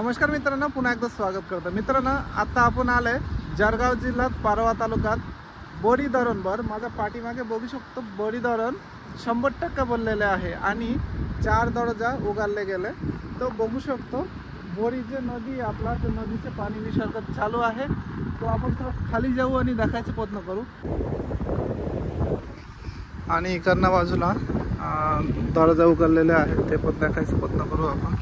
नमस्कार मित्रांनो, पुन्हा एकदा स्वागत करतो। मित्रांनो, आता आपण आले जळगाव जिल्ह्यात पारवा तालुक्यात बोरी धरणवर। माझ्या पाठीमागे बघू शकतो बोरी धरण 100% भरलेले आहे आणि 4 दरवाजा उघडले गेले। तो बघू शकतो बोरी जे नदी आपला ते नदीचे पाणी विसर्ग चालू आहे। तो आपण थोडं खाली जाऊ आणि दाखवायचा प्रयत्न करू। आणि इकडच्या बाजूला दरवाजा उघडलेले आहे, ते पण दाखवायचा प्रयत्न करू आपण।